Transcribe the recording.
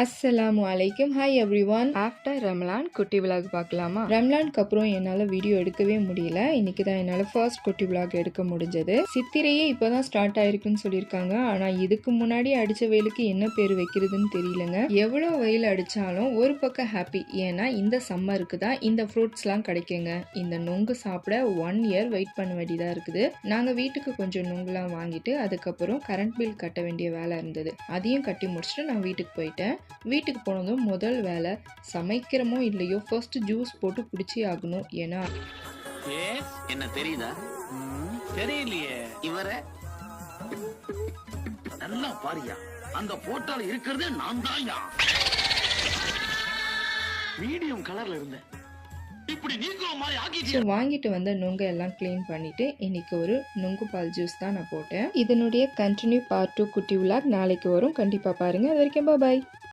அஸ்ஸலாமு அலைக்கும். Hi everyone. After Ramzan குட்டி விலாக் பார்க்கலாமா? ரம்லானுக்கு அப்புறம் என்னால் வீடியோ எடுக்கவே முடியல. இன்னைக்கு தான் என்னால் ஃபர்ஸ்ட் குட்டி விலாக் எடுக்க முடிஞ்சது. சித்திரையே இப்போதான் ஸ்டார்ட் ஆயிருக்குன்னு சொல்லியிருக்காங்க. ஆனால் இதுக்கு முன்னாடி அடித்த வெயிலுக்கு என்ன பேர் வைக்கிறதுன்னு தெரியலங்க. எவ்வளோ வெயில் அடித்தாலும் ஒரு பக்கம் ஹாப்பி. ஏன்னா இந்த சம்மருக்கு தான் இந்த ஃப்ரூட்ஸ்லாம் கிடைக்குங்க. இந்த நொங்கு சாப்பிட 1 இயர் வெயிட் பண்ண வேண்டியதாக இருக்குது. நாங்கள் வீட்டுக்கு கொஞ்சம் நொங்குலாம் வாங்கிட்டு அதுக்கப்புறம் கரண்ட் பில் கட்ட வேண்டிய வேலை இருந்தது. அதையும் கட்டி முடிச்சுட்டு நான் வீட்டுக்கு போயிட்டேன். வீட்டுக்கு போனதும் முதல் வேலை சமைக்கிறமோ இல்லையோ ஃபர்ஸ்ட் ஜூஸ் போட்டு குடிச்சே ஆகணும். ஏன்னா என்ன தெரியுதா? தெரியலையே. இவர நல்லா பாரியா, அந்த போட்டோல இருக்கிறது நான் தான்யா. மீடியம் கலர்ல இருந்தேன், இப்படி நீங்களோ மாதிரி ஆக்கிட்டீங்க. வாங்கிட்டு வந்த நொங்கு எல்லாம் க்ளீன் பண்ணிட்டு இன்னைக்கு ஒரு நொங்கு பால் ஜூஸ் தான் நான் போட்டேன். இதனுடைய கண்டினியூ பார்ட் 2 குட்டி விலாக் நாளைக்கு வரும். கண்டிப்பா பாருங்க. அது வரைக்கும் பாய்.